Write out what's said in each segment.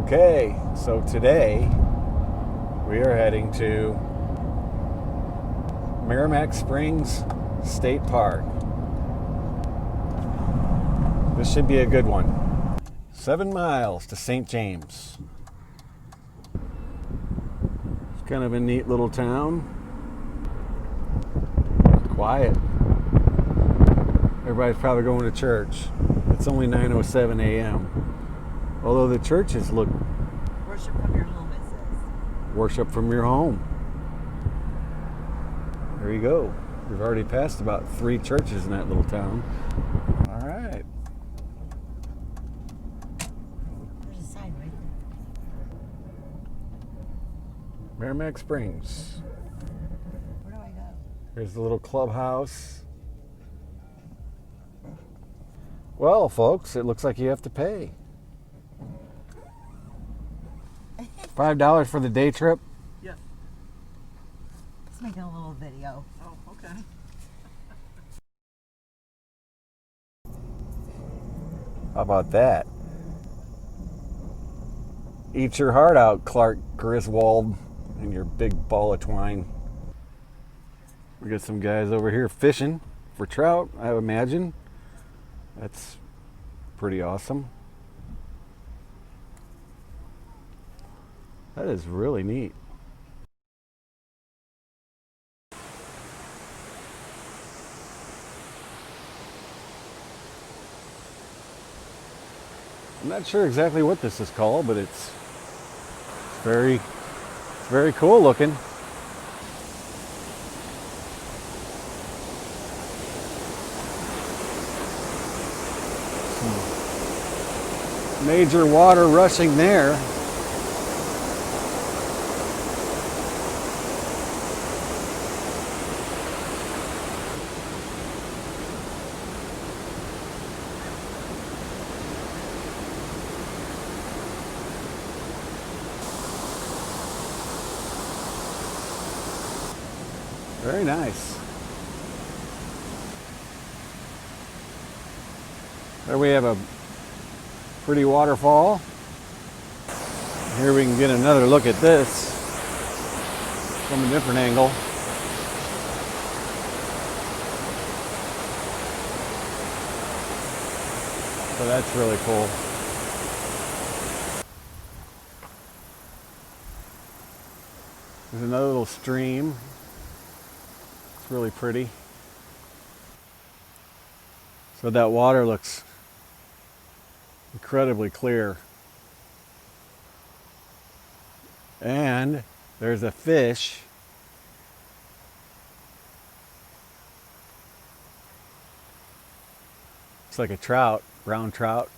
Okay, so today we are heading to Merrimack Springs State Park. This should be a good one. 7 miles to St. James. It's kind of a neat little town. Quiet. Everybody's probably going to church. It's only 9:07 a.m. Although the churches look... Worship from your home, it says. Worship from your home. There you go. We've already passed about 3 churches in that little town. All right. There's a sign right there. Merrimack Springs. Where do I go? Here's the little clubhouse. Well, folks, it looks like you have to pay. $5 for the day trip? Yes. Let's make a little video. Oh, okay. How about that? Eat your heart out, Clark Griswold, and your big ball of twine. We got some guys over here fishing for trout, I imagine. That's pretty awesome. That is really neat. I'm not sure exactly what this is called, but it's very cool looking. Some major water rushing there. Very nice. There we have a pretty waterfall. Here we can get another look at this from a different angle. So that's really cool. There's another little stream. Really pretty. So that water looks incredibly clear. And there's a fish. Looks like a trout, brown trout.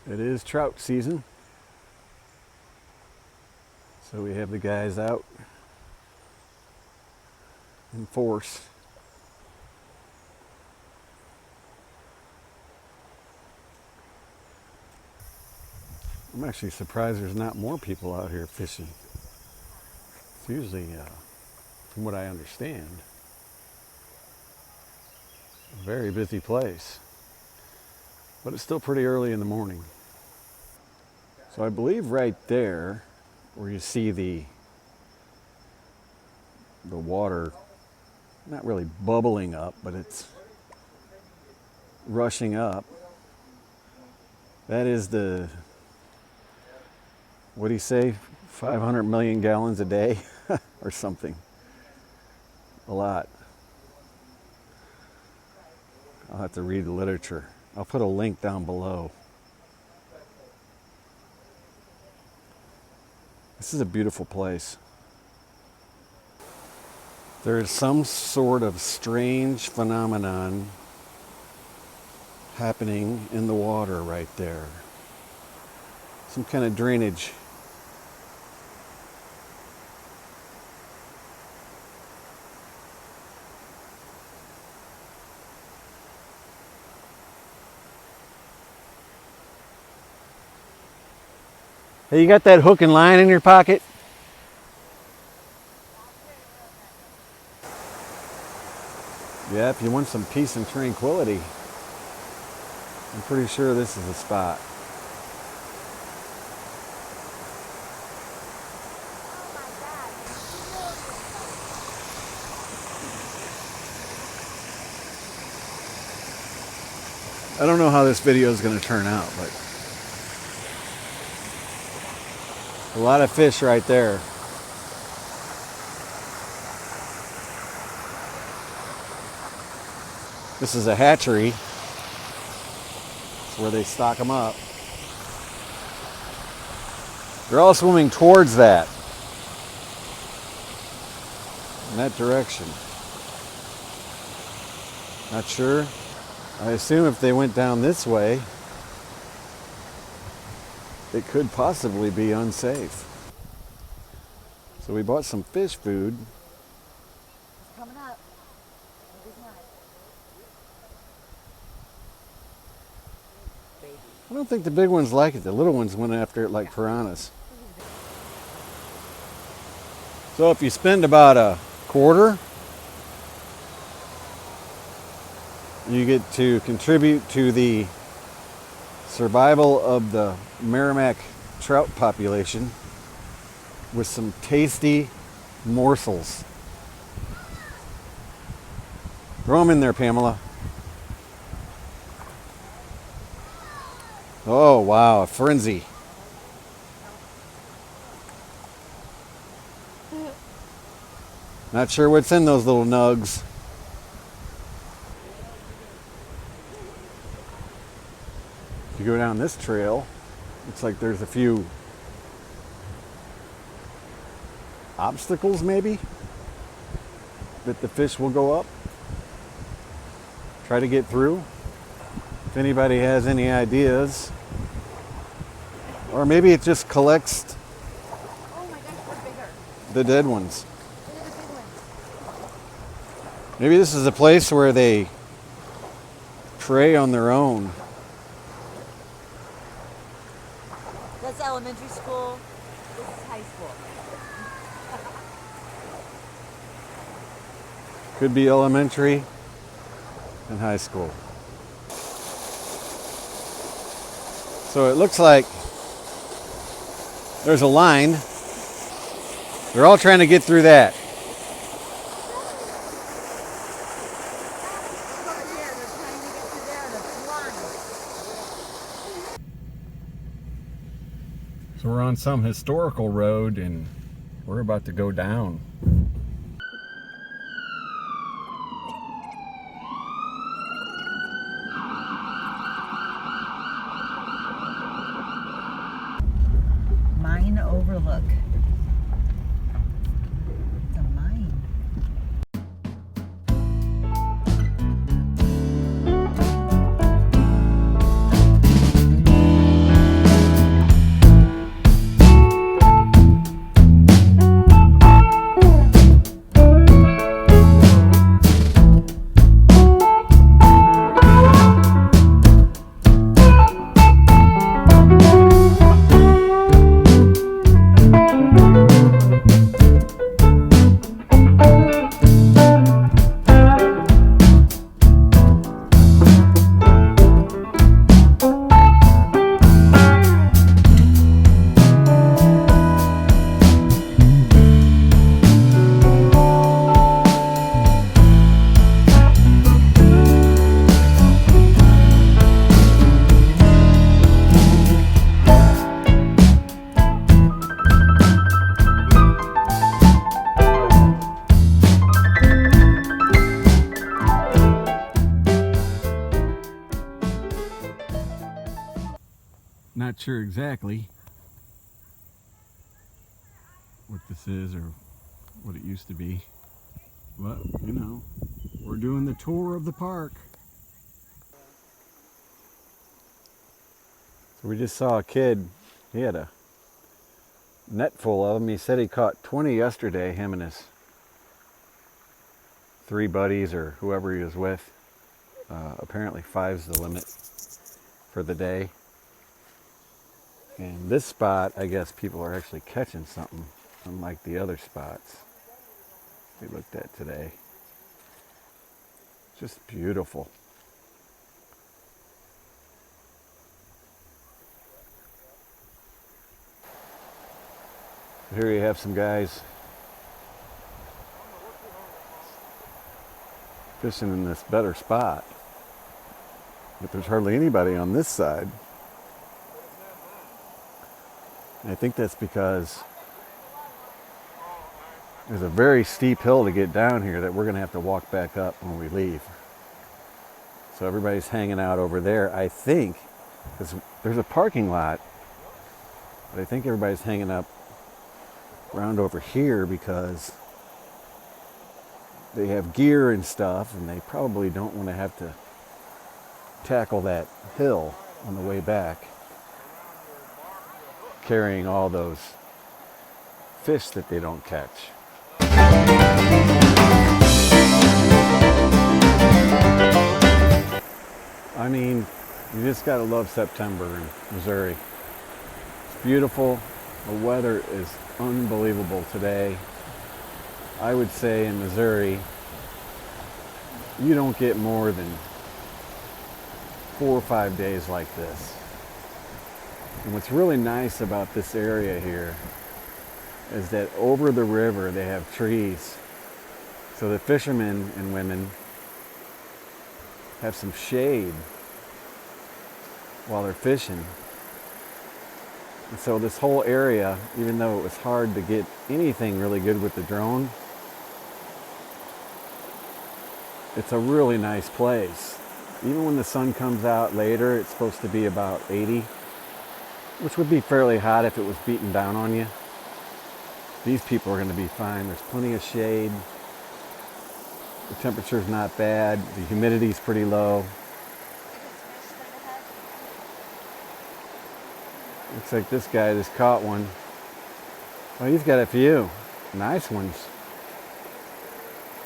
It is trout season. So we have the guys out in force. I'm actually surprised there's not more people out here fishing. It's usually, from what I understand, a very busy place. But it's still pretty early in the morning. So I believe right there, where you see the water not really bubbling up, but it's rushing up. That is the, what do you say, 500 million gallons a day or something. A lot. I'll have to read the literature. I'll put a link down below. This is a beautiful place. There is some sort of strange phenomenon happening in the water right there. Some kind of drainage. Hey, you got that hook and line in your pocket? Yeah, if you want some peace and tranquility, I'm pretty sure this is the spot. I don't know how this video is going to turn out, but a lot of fish right there. This is a hatchery. It's where they stock them up. They're all swimming towards that, in that direction. Not sure. I assume if they went down this way, it could possibly be unsafe. So we bought some fish food. It's coming up. Maybe not. Baby. I don't think the big ones like it. The little ones went after it like piranhas. So if you spend about a quarter, you get to contribute to the survival of the Merrimack trout population with some tasty morsels. Throw them in there, Pamela. Oh, wow, a frenzy. Not sure what's in those little nugs. If you go down this trail, looks like there's a few obstacles maybe that the fish will go up. Try to get through. If anybody has any ideas. Or maybe it just collects Oh my gosh, they're bigger. the dead ones. Look at the big ones. Maybe this is a place where they prey on their own. That's elementary school. This is high school. Could be elementary and high school. So it looks like there's a line. They're all trying to get through that. Over here, they're trying to get through there and it's blind. So we're on some historical road and we're about to go down. Mine overlook. It's a mine. Not sure exactly what this is or what it used to be, but you know, we're doing the tour of the park. So we just saw a kid, he had a net full of them. He said he caught 20 yesterday, him and his 3 buddies or whoever he was with. Apparently 5's the limit for the day. And this spot, I guess people are actually catching something, unlike the other spots we looked at today. Just beautiful. Here you have some guys fishing in this better spot. But there's hardly anybody on this side. And I think that's because there's a very steep hill to get down here that we're going to have to walk back up when we leave. So everybody's hanging out over there, I think, because there's a parking lot. But I think everybody's hanging up around over here because they have gear and stuff, and they probably don't want to have to tackle that hill on the way back, carrying all those fish that they don't catch. I mean, you just gotta love September in Missouri. It's beautiful. The weather is unbelievable today. I would say in Missouri, you don't get more than 4 or 5 days like this. And what's really nice about this area here is that over the river they have trees. So the fishermen and women have some shade while they're fishing. And so this whole area, even though it was hard to get anything really good with the drone, it's a really nice place. Even when the sun comes out later, it's supposed to be about 80, which would be fairly hot if it was beating down on you. These people are going to be fine. There's plenty of shade. The temperature's not bad. The humidity's pretty low. Looks like this guy just caught one. Oh, he's got a few nice ones.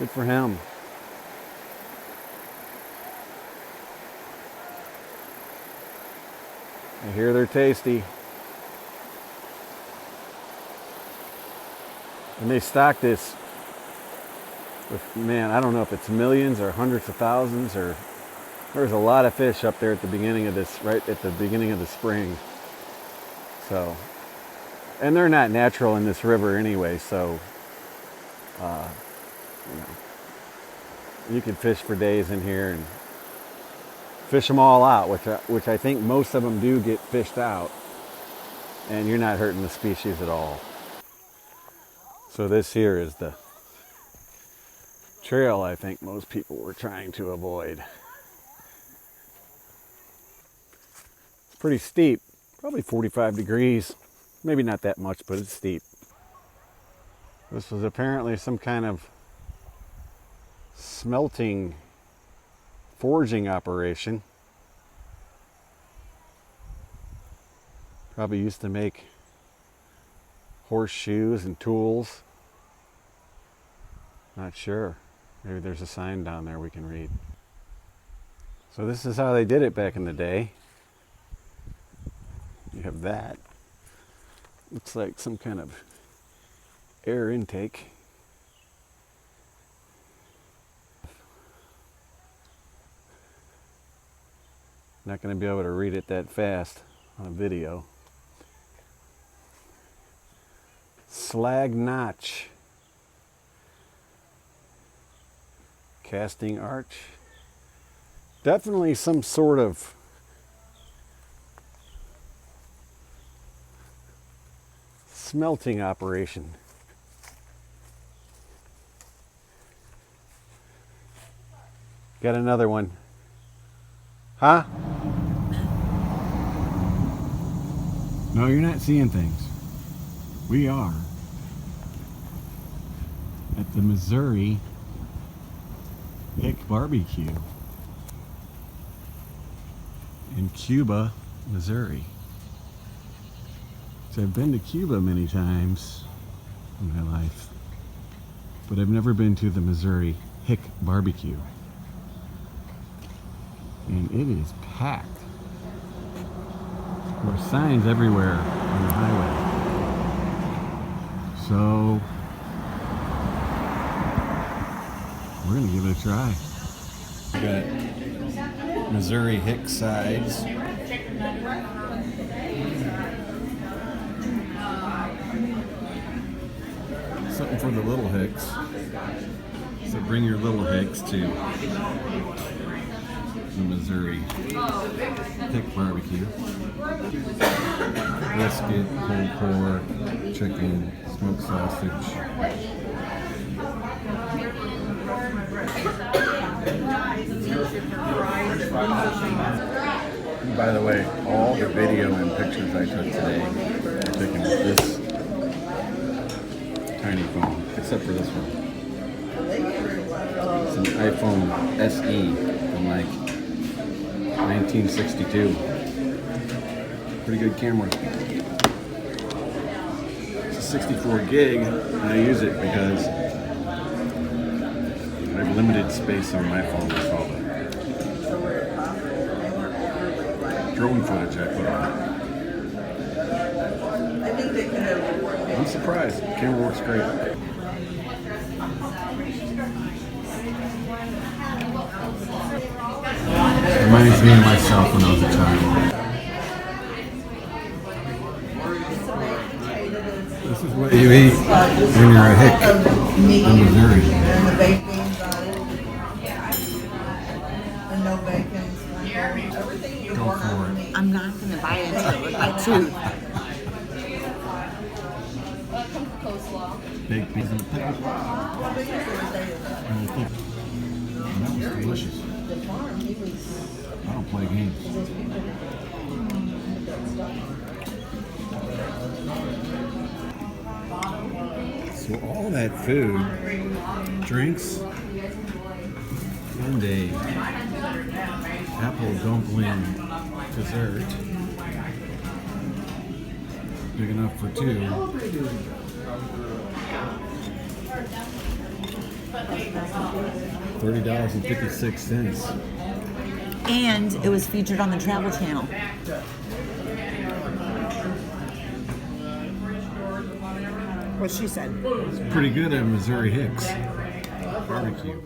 Good for him. I hear they're tasty. And they stock this with, man, I don't know if it's millions or hundreds of thousands, or there's a lot of fish up there at the beginning of this, right at the beginning of the spring. So, and they're not natural in this river anyway, so, you can fish for days in here and fish them all out, which I think most of them do get fished out, and you're not hurting the species at all. So this here is the trail I think most people were trying to avoid. It's pretty steep, probably 45 degrees, maybe not that much, but it's steep. This was apparently some kind of smelting, forging operation. Probably used to make horseshoes and tools. Not sure. Maybe there's a sign down there we can read. So this is how they did it back in the day. You have that. Looks like some kind of air intake. Not going to be able to read it that fast on a video. Slag notch. Casting arch. Definitely some sort of smelting operation. Got another one. Huh? No, you're not seeing things. We are at the Missouri Hick barbecue in Cuba, Missouri. So I've been to Cuba many times in my life, but I've never been to the Missouri Hick barbecue. And it is packed. There are signs everywhere on the highway. So we're gonna give it a try. We got Missouri Hick sides. Something for the little Hicks. So bring your little Hicks to the Missouri Hick barbecue. Brisket, pulled pork, chicken, smoked sausage. By the way, all the video and pictures I took today are taken with this tiny phone, except for this one. It's an iPhone SE from like 1962. Pretty good camera. It's a 64 gig, and I use it because I have limited space on my phone with all the drone footage I put on it. I'm surprised. The camera works great. Reminds me of myself when I was a child. This is what you eat when you're a Hick in Missouri. And the baked beans on it. And no bacon. Everything you Go want for on it. meat. I'm not going to buy it with my tooth. Baked beans and pickles. What did you say? And that was delicious. The farm, he was. I don't play games. So all that food, drinks, and a apple dumpling dessert, big enough for two. $30.56. And it was featured on the Travel Channel. What she said. It's pretty good at Missouri Hick's barbecue.